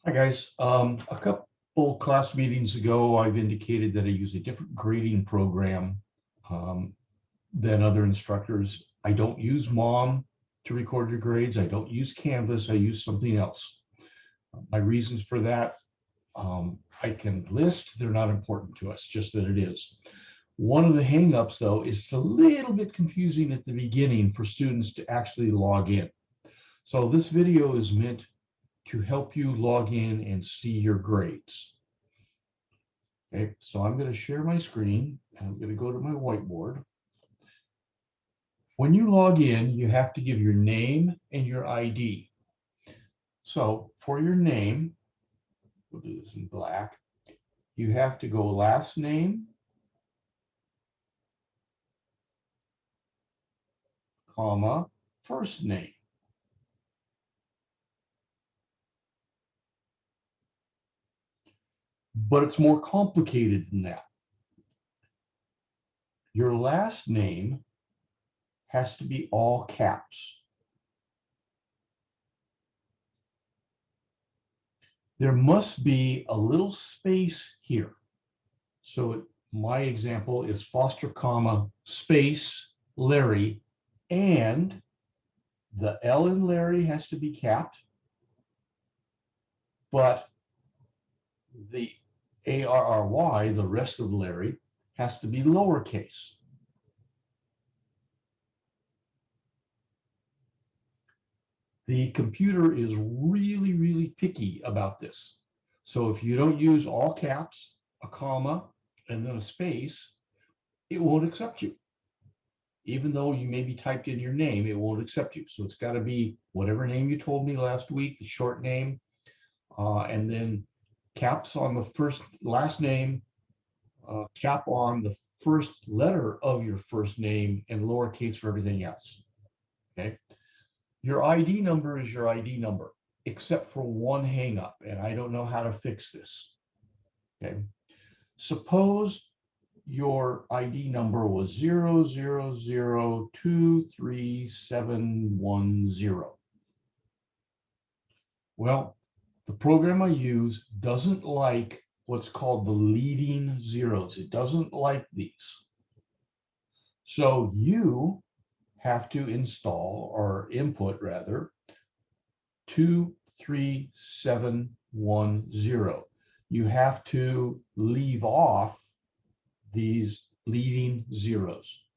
Hi, guys. A couple class meetings ago, I've indicated that I use a different grading program um, than other instructors. I don't use Mom to record your grades. I don't use Canvas. I use something else. My reasons for that, I can list. They're not important to us, just that it is. One of the hangups, though, is it's a little bit confusing at the beginning for students to actually log in. So this video is meant to help you log in and see your grades. Okay, so I'm going to share my screen and I'm going to go to my whiteboard. When you log in, you have to give your name and your ID. So for your name, we'll do this in black, you have to go last name, comma, first name. But it's more complicated than that. Your last name has to be all caps. There must be a little space here. So my example is Foster, comma, space, Larry, and the L in Larry has to be capped, but the ARRY, the rest of Larry, has to be lowercase. The computer is really, really picky about this. So if you don't use all caps, a comma, and then a space, it won't accept you. Even though you maybe typed in your name, it won't accept you. So it's got to be whatever name you told me last week, the short name, and then caps on the last name, cap on the first letter of your first name, and lowercase for everything else. Okay. Your ID number is your ID number, except for one hangup, and I don't know how to fix this. Okay. Suppose your ID number was 000233710. Well, the program I use doesn't like what's called the leading zeros. It doesn't like these. So you have to install or input rather 23710. You have to leave off these leading zeros.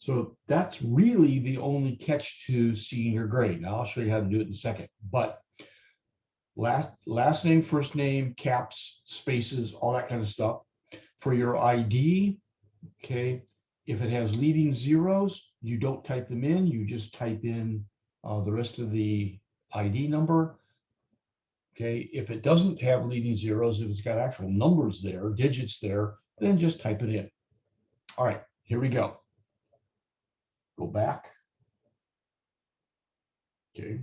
So that's really the only catch to seeing your grade. Now I'll show you how to do it in a second. But last name, first name, caps, spaces, all that kind of stuff. For your ID, okay, if it has leading zeros, you don't type them in. You just type in the rest of the ID number. Okay, if it doesn't have leading zeros, if it's got actual numbers there, digits there, then just type it in. All right, here we go. Go back. Okay.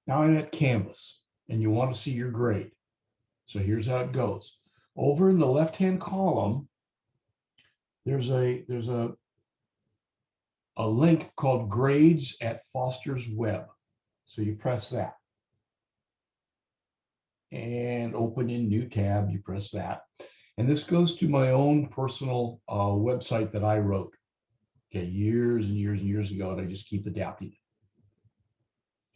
Now I'm at Canvas and you want to see your grade. So here's how it goes. Over in the left-hand column, there's a link called Grades at Foster's Web. So you press that. And open in new tab, you press that. And this goes to my own personal website that I wrote, okay, years and years and years ago, and I just keep adapting it.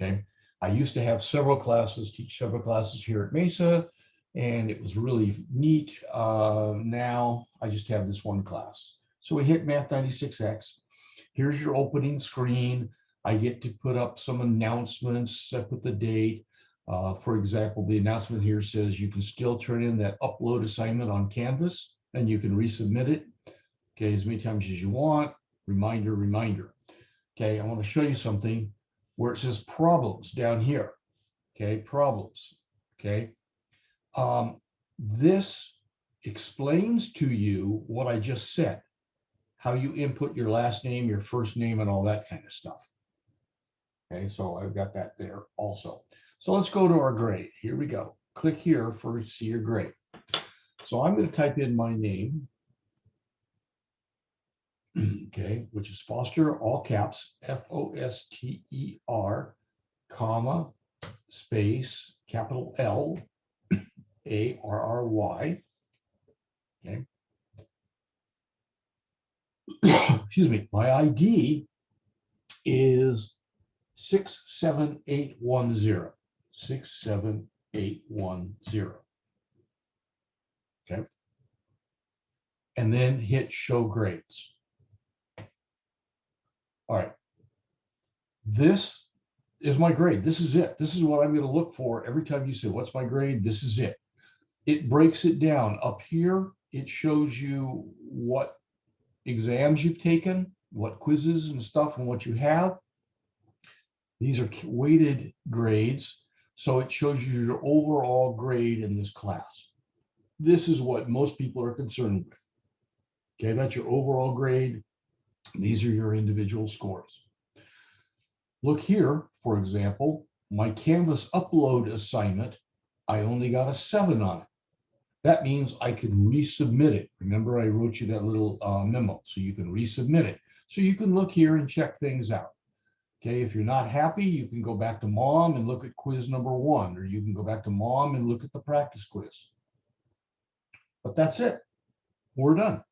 Okay. I used to have several classes, teach several classes here at Mesa, and it was really neat. Now I just have this one class. So we hit Math 96X. Here's your opening screen. I get to put up some announcements, I put the date. For example, the announcement here says you can still turn in that upload assignment on Canvas and you can resubmit it, okay, as many times as you want. Reminder, reminder. Okay, I want to show you something where it says problems down here. Okay, problems. Okay, this explains to you what I just said, how you input your last name, your first name, and all that kind of stuff. Okay, so I've got that there also. So let's go to our grade. Here we go. Click here for see your grade. So I'm going to type in my name, okay, which is Foster, all caps, Foster, comma, space capital L ARRY. Okay. Excuse me. My ID is 67810. 67810. Okay. And then hit show grades. All right. This is my grade. This is it. This is what I'm going to look for every time you say, what's my grade? This is it. It breaks it down. Up here, it shows you what exams you've taken, what quizzes and stuff, and what you have. These are weighted grades, so it shows you your overall grade in this class. This is what most people are concerned with. Okay, that's your overall grade. These are your individual scores. Look here, for example, my Canvas upload assignment, I only got a 7 on it. That means I can resubmit it. Remember, I wrote you that little memo, so you can resubmit it. So you can look here and check things out. Okay, if you're not happy, you can go back to mom and look at quiz number 1, or you can go back to mom and look at the practice quiz. But that's it. We're done.